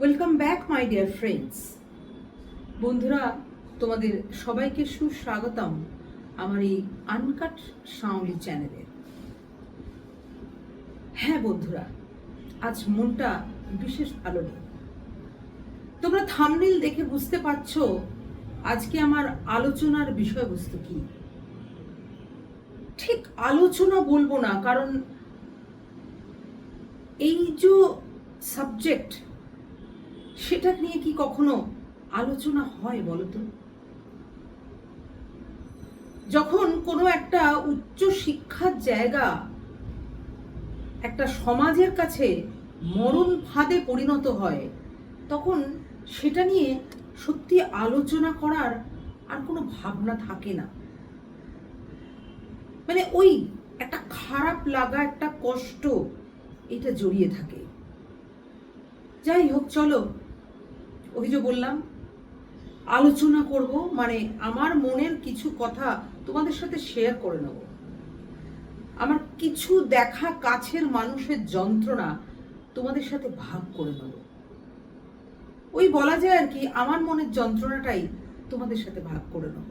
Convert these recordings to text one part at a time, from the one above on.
Welcome back my dear friends. বন্ধুরা, তোমাদের সবাইকে সুস্বাগতম আমার এই আনকাট সাউন্ড চ্যানেলে। হ্যাঁ বন্ধুরা, আজ মনটা বিশেষ ভালো নেই। তোমরা থাম্বনেল দেখে বুঝতে পারছো আজকে আমার আলোচনার বিষয়বস্তু কি। ঠিক আলোচনা বলবো না, কারণ এই যে সাবজেক্ট সেটা নিয়ে কি কখনো আলোচনা হয় বলতো? যখন কোনো একটা উচ্চ শিক্ষার জায়গা একটা সমাজের কাছে মরণ ফাঁদে পরিণত হয়, তখন সেটা নিয়ে সত্যি আলোচনা করার আর কোনো ভাবনা থাকে না। মানে ওই একটা খারাপ লাগা, একটা কষ্ট, এটা জড়িয়ে থাকে। যাই হোক, চলো, ওই যে বললাম আলোচনা করব, মানে আমার মনের কিছু কথা তোমাদের সাথে শেয়ার করে নেব। আমার কিছু দেখা কাছের মানুষের যন্ত্রণা তোমাদের সাথে ভাগ করে নেব। ওই বলা যায় আর কি, আমার মনের যন্ত্রণাটাই তোমাদের সাথে ভাগ করে নেব।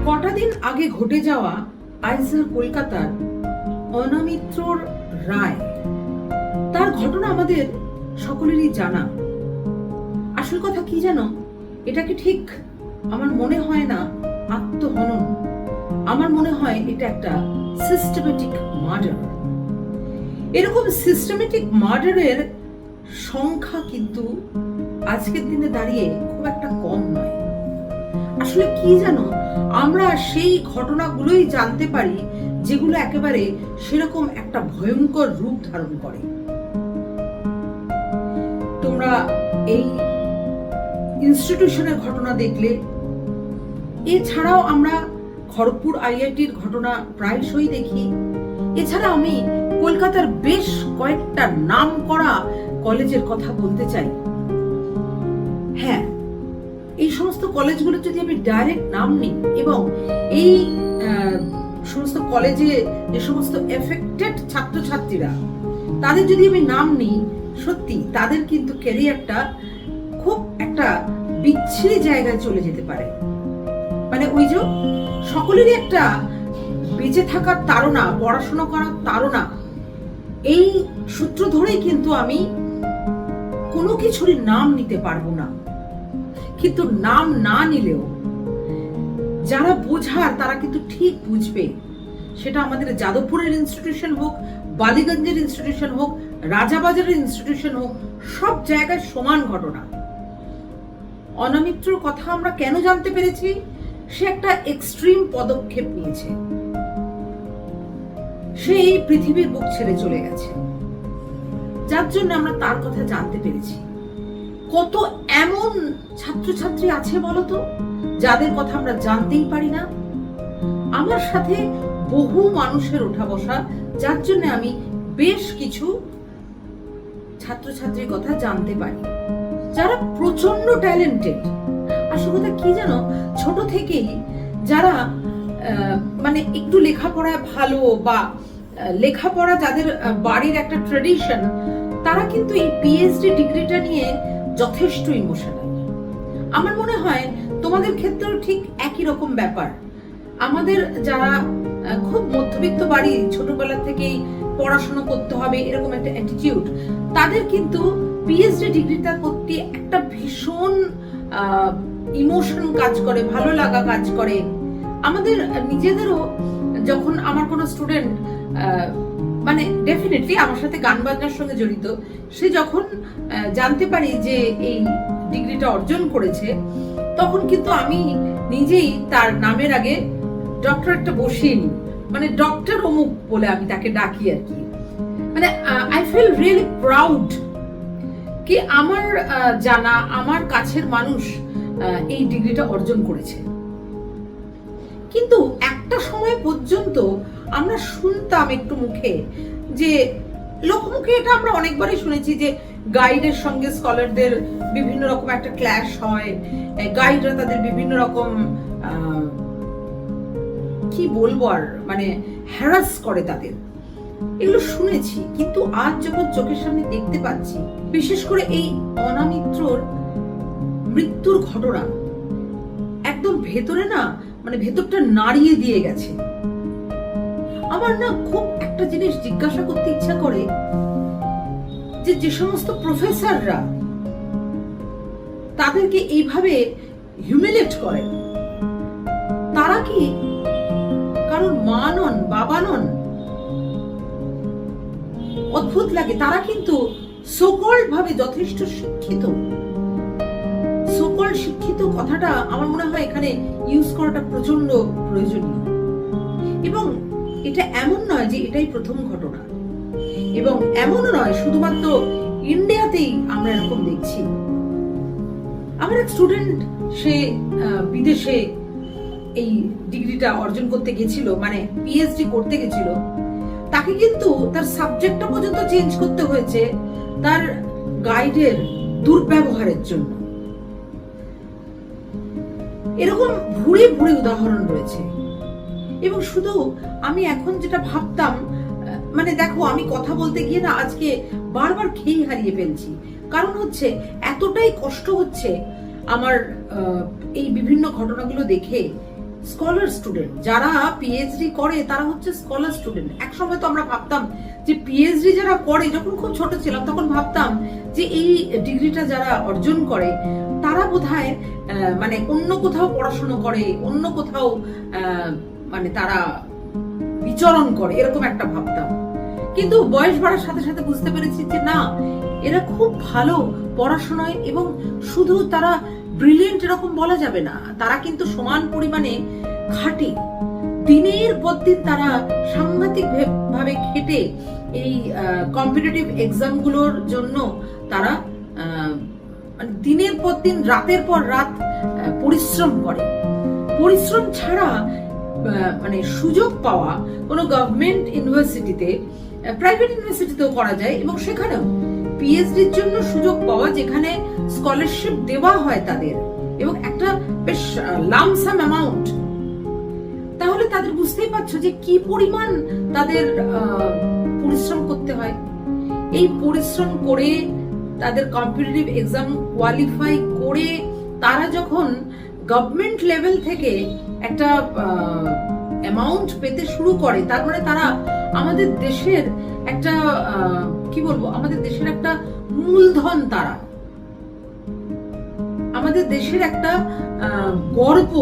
কটা দিন আগে ঘটে যাওয়া আইসার কলকাতার অনামিত্রর রায়, তার ঘটনা আমাদের সকলেরই জানা। আসল কথা কি জানো, এটাকে ঠিক আমার মনে হয় না আত্মহনন, আমার মনে হয় এটা একটা সিস্টেমেটিক মার্ডার। এরকম সিস্টেমেটিক মার্ডারের সংখ্যা কিন্তু আজকের দিনে দাঁড়িয়ে খুব একটা কম নয়। আসলে কি জানো, আমরা সেই ঘটনাগুলোই জানতে পারি যেগুলো একেবারে সেরকম একটা ভয়ঙ্কর রূপ ধারণ করে। তোমরা এই ইনস্টিটিউশনের ঘটনা দেখলে, এছাড়াও আমরা খড়গপুর আইআইটির ঘটনা প্রায়শই দেখি। এছাড়া আমি কলকাতার বেশ কয়েকটা নাম করা কলেজের কথা বলতে চাই। হ্যাঁ, এই সমস্ত কলেজগুলো যদি আমি ডাইরেক্ট নাম নিই এবং এই সমস্ত কলেজে যে সমস্ত এফেক্টেড ছাত্রছাত্রীরা, তাদের যদি আমি নাম নিই, সত্যি তাদের কিন্তু ক্যারিয়ারটা খুব একটা বিচ্ছিরি জায়গায় চলে যেতে পারে। মানে ওই যে সকলেরই একটা বেঁচে থাকার তাড়না, পড়াশোনা করার তাড়না, এই সূত্র ধরেই কিন্তু আমি কোনো কিছুরই নাম নিতে পারবো না। কিন্তু নাম না নিলেও যারা বোঝার তারা কিন্তু ঠিক বুঝবে। সেটা আমাদের যাদবপুরের ইনস্টিটিউশন হোক, বালিগঞ্জের ইনস্টিটিউশন হোক, রাজাবাজারের ইনস্টিটিউশন হোক, সব জায়গায় সমান ঘটনা। অনামিত্রর কথা আমরা কেন জানতে পেরেছি? সে একটা এক্সট্রিম পদক্ষেপ নিয়েছে, সে এই পৃথিবীর বুক ছেড়ে চলে গেছে, যার জন্য আমরা তার কথা জানতে পেরেছি। কত এমন ছাত্রছাত্রী আছে বলতো, যাদের কথা আমরা জানতেই পারি না। আমার সাথে বহু মানুষের ওঠা বসা, যার জন্য আমি বেশ কিছু ছাত্রছাত্রীর কথা জানতে পারি, যারা প্রচন্ড ট্যালেন্টেড। আসল কথা কি জানো, ছোট থেকেই যারা মানে একটু লেখাপড়ায় ভালো, বা লেখাপড়া যাদের বাড়ির একটা ট্রেডিশন, তারা কিন্তু এই পিএইচডি ডিগ্রিটা নিয়ে যথেষ্ট ইমোশনাল। আমার মনে হয় তোমাদের ক্ষেত্রেও ঠিক একই রকম ব্যাপার। আমাদের যারা খুব মধ্যবিত্ত বাড়ি, ছোটবেলা থেকেই পড়াশোনা করতে হবে এরকম একটা অ্যাটিটিউড, তাদের কিন্তু পিএইচডি ডিগ্রিটার প্রতি একটা ভীষণ ইমোশন কাজ করে, ভালো লাগা কাজ করে। আমাদের নিজেদেরও যখন আমার কোনো স্টুডেন্ট মানে ডেফিনেটলি আমার সাথে গান বাজনার সঙ্গে জড়িত, সে যখন জানতে পারি যে এই ডিগ্রিটা অর্জন করেছে, তখন কিন্তু আমি নিজেই তার নামের আগে ডক্টর একটা বসিয়ে নিই, মানে ডক্টর অমুক বলে আমি তাকে ডাকি আর কি। মানে আই ফিল রিয়েলি প্রাউড কি আমার জানা, আমার কাছের মানুষ এই ডিগ্রিটা অর্জন করেছে। কিন্তু একটা সময় পর্যন্ত আমরা শুনতাম একটু মুখে যে লোকমুখে এটা আমরা অনেকবারই শুনেছি যে গাইডের সঙ্গে স্কলারদের বিভিন্ন রকম একটা ক্ল্যাশ হয়, গাইডরা তাদের বিভিন্ন রকম কি বলবো আর মানে হ্যারাস করে তাদের, এগুলো শুনেছি। কিন্তু আজ যখন চোখের সামনে দেখতে পাচ্ছি, বিশেষ করে এই অনামিত্রর মৃত্যুর ঘটনা একদম ভেতরে না মানে ভেতরটা নাড়িয়ে দিয়ে গেছে। আমার না খুব একটা জিনিস জিজ্ঞাসা করতে ইচ্ছা করে যে যে সমস্ত প্রফেসররা তাদেরকে এইভাবে হিউমিলেট করে, তারা কি কারণ মা নন, বাবা নন? অদ্ভুত লাগে। তারা কিন্তু সোকল্ড ভাবে যথেষ্ট শিক্ষিত। সোকল্ড শিক্ষিত কথাটা আমার মনে হয় এখানে ইউজ করাটা প্রচন্ড প্রয়োজনীয়। এবং এটা এমন নয় যে এটাই প্রথম ঘটনা, এবং এমনও নয় শুধুমাত্র ইন্ডিয়াতেই আমরা এরকম দেখছি। আমার এক স্টুডেন্ট, সে বিদেশে এই ডিগ্রিটা অর্জন করতে গেছিল, মানে পিএইচডি করতে গেছিল। তাকে কিন্তু তার সাবজেক্টটা পর্যন্ত চেঞ্জ করতে হয়েছে তার গাইডের দুর্ব্যবহারের জন্য। এরকম ভুরি ভুরি উদাহরণ রয়েছে। এবং শুধু আমি এখন যেটা ভাবতাম, মানে দেখো আমি কথা বলতে গিয়ে না আজকে বারবার খেই হারিয়ে ফেলছি। কারণ হচ্ছে এতটাই কষ্ট হচ্ছে আমার এই বিভিন্ন ঘটনাগুলো দেখে। স্কলার স্টুডেন্ট যারা পিএইচডি করে তারা হচ্ছে স্কলার স্টুডেন্ট। একসময় তো আমরা ভাবতাম যে পিএইচডি যারা করে, যখন খুব ছোট ছিলাম তখন ভাবতাম যে এই ডিগ্রিটা যারা অর্জন করে তারা বোধহয় মানে অন্য কোথাও পড়াশোনা করে, অন্য কোথাও মানে তারা বিচরণ করে, এরকম একটা ভাবতাম। কিন্তু বয়স বাড়ার সাথে সাথে বুঝতে পেরেছি যে না, এরা খুব ভালো পড়াশোনায়, এবং শুধু তারা ব্রিলিয়েন্ট এরকম বলা যাবে না, তারা কিন্তু সমান পরিমাণে খাটে। দিনের পর দিন তারা সাংঘাতিক ভাবে খেটে এই কম্পিটিটিভ এক্সাম গুলোর জন্য তারা মানে দিনের পর দিন, রাতের পর রাত পরিশ্রম করে। পরিশ্রম ছাড়া মানে সুযোগ পাওয়া কোনো গভর্নমেন্ট ইউনিভার্সিটিতে, প্রাইভেট ইউনিভার্সিটিতেও করা যায়, এবং সেখানেও পিএইচডির জন্য সুযোগ পাওয়া, যেখানে স্কলারশিপ দেওয়া হয় তাদের, এবং একটা বেশ লামসাম অ্যামাউন্ট। তাহলে তাদের বুঝতেই পারছো যে কি পরিমাণ তাদের পরিশ্রম করতে হয়। এই পরিশ্রম করে তাদের কম্পিটিটিভ এক্সাম কোয়ালিফাই করে তারা যখন গভর্নমেন্ট লেভেল থেকে একটা অ্যামাউন্ট পেতে শুরু করে, তার মানে তারা আমাদের দেশের একটা কি বলবো, আমাদের দেশের একটা মূলধন, তারা আমাদের দেশের একটা গর্ব।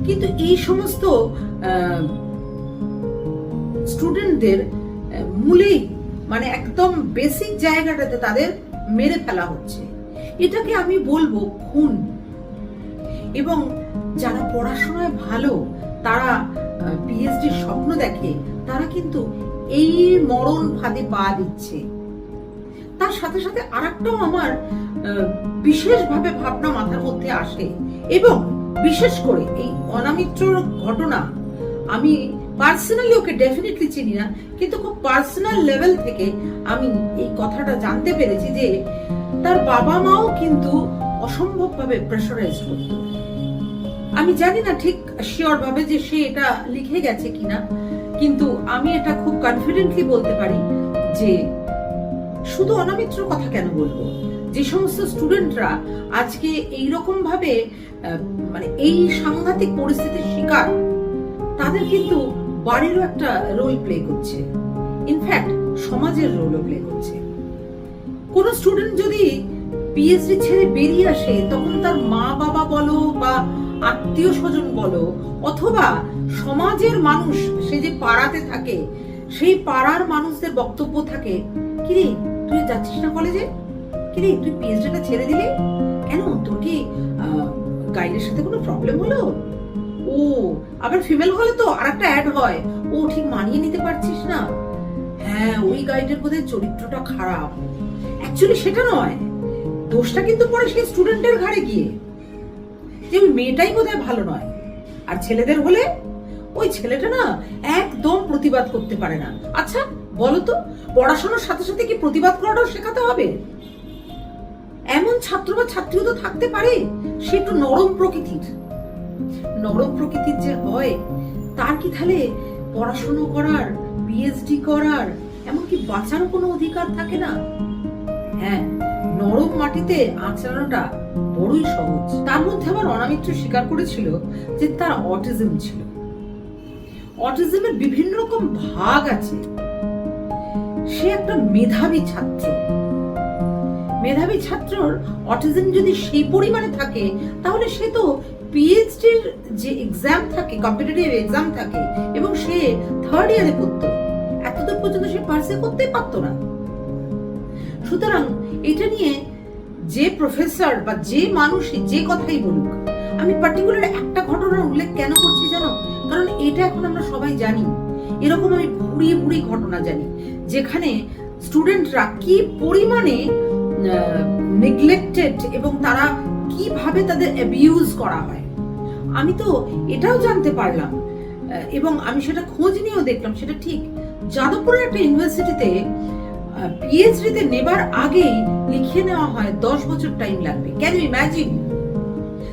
কিন্তু এই সমস্ত স্টুডেন্টদের মূলেই মানে একদম বেসিক জায়গাটাতে তাদের মেরে ফেলা হচ্ছে। এটাকে আমি বলবো খুন। এবং যারা পড়াশোনায় ভালো, তারা পিএইচডির স্বপ্ন দেখে, তারা কিন্তু এই মরণ ফাঁদে পা দিচ্ছে। তার সাথে সাথে আরেকটাও আমার বিশেষভাবে ভাবনা মাথার মধ্যে আসে, এবং বিশেষ করে এই অনামিত্রর ঘটনা, আমি পার্সোনালি ওকে ডেফিনেটলি চিনি না, কিন্তু খুব পার্সোনাল লেভেল থেকে আমি এই কথাটা জানতে পেরেছি যে তার বাবা মাও কিন্তু অসম্ভবভাবে প্রেশারাইজড করত। আমি জানি না ঠিক শিওর ভাবে যে সে এটা লিখে গেছে কিনা, কিন্তু আমি এটা খুব কনফিডেন্টলি বলতে পারি যে শুধু অনামিত্রর কথা কেন বলবো, যে সমস্ত স্টুডেন্টরা আজকে এইরকম ভাবে মানে এই সাংঘাতিক পরিস্থিতির শিকার, তাদের কিন্তু বাড়িরও একটা রোল প্লে করছে, ইনফ্যাক্ট সমাজের রোলও প্লে করছে। কোন স্টুডেন্ট যদি পিএইচডি ছেড়ে বেরিয়ে আসে, তখন তার মা বাবা বলো বা আত্মীয় স্বজন বলো, অথবা সমাজের মানুষ, সে যে পাড়াতে থাকে সেই পাড়ার মানুষদের বক্তব্য থাকে, কিরে তুই যাচ্ছিস না কলেজে, কিরে তুই পিএইচডিটা ছেড়ে দিলি কেন, তোর কি গাইডের সাথে কোনো প্রবলেম হলো? ও আবার ফিমেল হলে তো আরেকটা অ্যাড হয়, ও ঠিক মানিয়ে নিতে পারছিস না, হ্যাঁ ওই গাইডের বোধহয় চরিত্রটা খারাপ। অ্যাকচুয়ালি সেটা নয়, দোষটা কিন্তু পরে সেই স্টুডেন্টের ঘাড়ে গিয়ে, যে ওই মেয়েটাই বোধহয় ভালো নয়। আর ছেলেদের হলে ওই ছেলেটা না একদম প্রতিবাদ করতে পারে না। আচ্ছা বলতো, পড়াশোনার সাথে সাথে কি প্রতিবাদ করাটাও শেখাতে হবে? এমন ছাত্র বা ছাত্রীও তো থাকতে পারে সে একটু নরম প্রকৃতির যে হয়, তার কি তাহলে পড়াশোনা করার, পিএইচডি করার, এমনকি বাঁচারও কোনো অধিকার থাকে না? হ্যাঁ, নরম মাটিতে আঁচড়ানোটা বড়ই সহজ। তার মধ্যে আবার অনামিত্র স্বীকার করেছিল যে তার অটিজম ছিল। অটিজমের বিভিন্ন রকম ভাগ আছে। সে একটা মেধাবী ছাত্রর অটিজম যদি সেই পরিমাণে থাকে, তাহলে সে তো পিএইচডির যে এক্সাম থাকে, কম্পিটিটিভ এক্সাম থাকে, এবং সে 3rd ইয়ারে পড়তো, এতদূর পর্যন্ত সে পার্সে করতেই পারতো না। সুতরাং এটা নিয়ে যে প্রফেসর বা যে মানুষই যে কথাই বলুক, আমি পার্টিকুলার একটা ঘটনার উল্লেখ কেন করছি জানো? কারণ এটা এখন আমরা সবাই জানি। এরকম আমি ভুড়ি ঘটনা জানি যেখানে স্টুডেন্টরা কি পরিমাণে নেগলেক্টেড এবং তারা কিভাবে তাদের অ্যাবিউজ করা হয়। আমি তো এটাও জানতে পারলাম, এবং আমি সেটা খোঁজ নিয়েও দেখলাম, সেটা ঠিক যাদবপুরের একটা ইউনিভার্সিটিতে পিএইচডিতে নেবার আগেই লিখিয়ে নেওয়া হয় 10 বছর টাইম লাগবে। Can you imagine?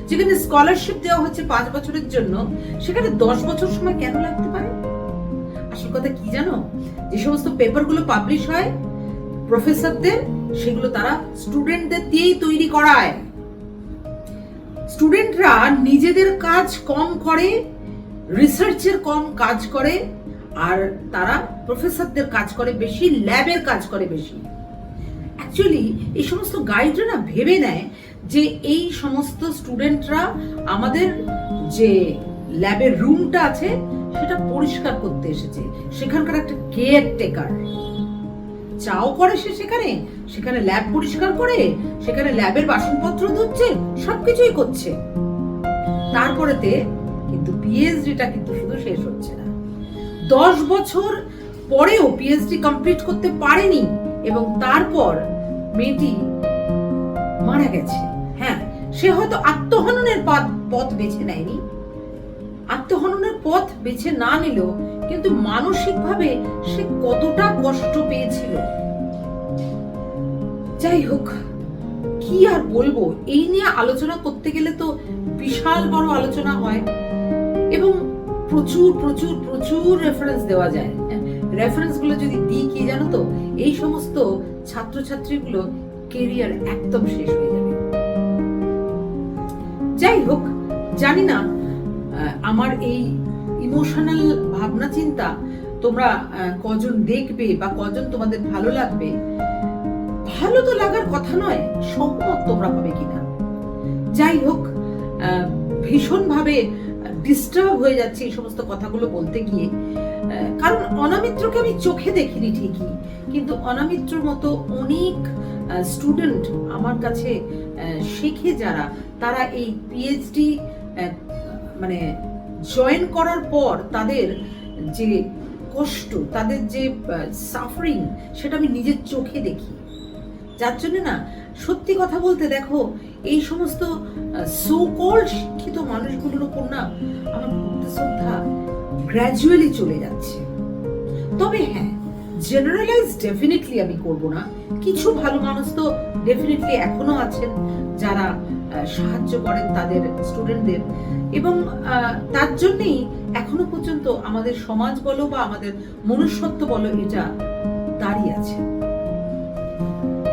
যেখানে স্কলারশিপ দেওয়া হচ্ছে 5 বছরের জন্য, সেখানে 10 বছর সময় কেন লাগতে পারে? আসল কথা কি জানো? যে সমস্ত পেপারগুলো পাবলিশ হয় প্রফেসরদের, সেগুলো তারা স্টুডেন্টদের দিয়েই তৈরি করায়। স্টুডেন্টরা নিজেদের কাজ কম করে, রিসার্চের কম কাজ করে, আর তারা প্রফেসরদের কাজ করে বেশি, ল্যাবের কাজ করে বেশি। অ্যাকচুয়ালি এই সমস্ত গাইডরা না ভেবে নেয় যে এই সমস্ত স্টুডেন্টরা আমাদের যে ল্যাবের রুমটা আছে সেটা পরিষ্কার করতে এসেছে, সেখানকার একটা কেয়ারটেকার। চাও করে সে সেখানে ল্যাব পরিষ্কার করে, সেখানে ল্যাবের বাসনপত্র ধুচ্ছে, সবকিছুই করছে। তারপরেতে কিন্তু পিএইচডিটা কিন্তু শুধু শেষ হচ্ছে না, 10 বছর পরেও পিএইচডি কমপ্লিট করতে পারেনি, এবং তারপর মেয়েটি মারা গেছে। হ্যাঁ, সে হয়তো আত্মহননের পথ বেছে নেয়নি, আত্মহননের পথ বেছে না নিলেও কিন্তু মানসিকভাবে সে কতটা কষ্ট পেয়েছিল। যাই হোক, কি আর বলবো, এই নিয়ে আলোচনা করতে গেলে তো বিশাল বড় আলোচনা হয়, এবং প্রচুর প্রচুর প্রচুর রেফারেন্স দেওয়া যায়। রেফারেন্স গুলো যদি দিই, কি জানো তো, এই সমস্ত ছাত্রছাত্রীগুলো কেরিয়ার একদম শেষ হয়ে যাবে। যাই হোক, জানি না আমার এই ইমোশনাল ভাবনা চিন্তা তোমরা কজন দেখবে বা কজন তোমাদের ভালো লাগবে। ভালো তো লাগার কথা নয়, সহমত তোমরা হবে কিনা। যাই হোক, ভীষণভাবে ডিস্টার্ব হয়ে যাচ্ছে এই সমস্ত কথাগুলো বলতে গিয়ে, কারণ অনামিত্রকে আমি চোখে দেখিনি ঠিকই, কিন্তু অনামিত্রর মতো অনেক স্টুডেন্ট আমার কাছে শেখে যারা, তারা এই পিএইচডি মানে জয়েন করার পর তাদের যে কষ্ট, তাদের যে সাফারিং, সেটা আমি নিজের চোখে দেখি। যার জন্য না, সত্যি কথা বলতে দেখো, এই সমস্ত সো কল্ড শিক্ষিত মানুষগুলোর উপর না আমার ভক্তি শ্রদ্ধা গ্র্যাজুয়ালি চলে যাচ্ছে। তবে হ্যাঁ, জেনারেলাইজ ডেফিনেটলি আমি করব না। কিছু ভালো মানুষ তো ডেফিনেটলি এখনো আছেন যারা সাহায্য করেন তাদের স্টুডেন্টদের, এবং তার জন্যই এখনো পর্যন্ত আমাদের সমাজ বলো বা আমাদের মনুষ্যত্ব বলো, এটা দাঁড়িয়ে আছে।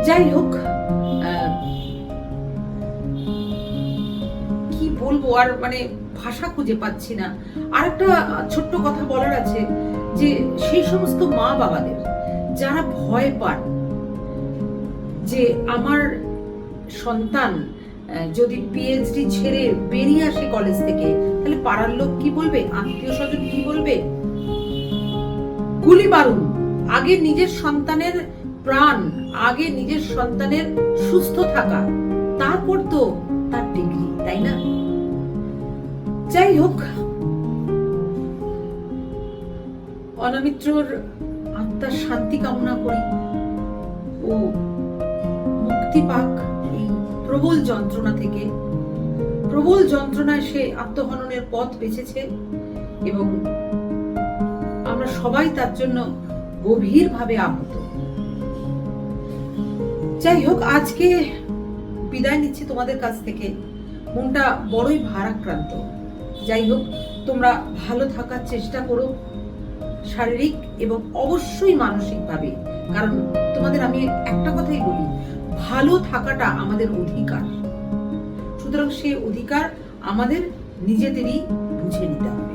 যাই হোক, কি বলবো আর, মানে ভাষা খুঁজে পাচ্ছি না। আর একটা ছোট্ট কথা বলার আছে, যে সেই সমস্ত মা বাবাদের যারা ভয় পান যে আমার সন্তান যদি পিএইচডি ছেড়ে বেরিয়ে আসে কলেজ থেকে, তাহলে পাড়ার লোক কি বলবে, আত্মীয় স্বজন কি বলবে। গুলি মারুন, আগে নিজের সন্তানের প্রাণ, আগে নিজের সন্তানের সুস্থ থাকা, তারপর তো তার ডিগ্রি, তাই না? যাই হোক, অনামিত্রর আত্মার শান্তি কামনা করি, ও মুক্তি পাক এই প্রবল যন্ত্রণা থেকে। প্রবল যন্ত্রণায় সে আত্মহননের পথ বেছেছে, এবং আমরা সবাই তার জন্য গভীরভাবে আহত। যাই হোক, আজকে বিদায় নিচ্ছি তোমাদের কাছ থেকে, মনটা বড়ই ভারাক্রান্ত। যাই হোক, তোমরা ভালো থাকার চেষ্টা করো, শারীরিক এবং অবশ্যই মানসিকভাবে। কারণ তোমাদের আমি একটা কথাই বলি, ভালো থাকাটা আমাদের অধিকার। সুতরাং সে অধিকার আমাদের নিজেদেরই বুঝে নিতে হবে।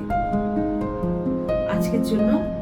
আজকের জন্য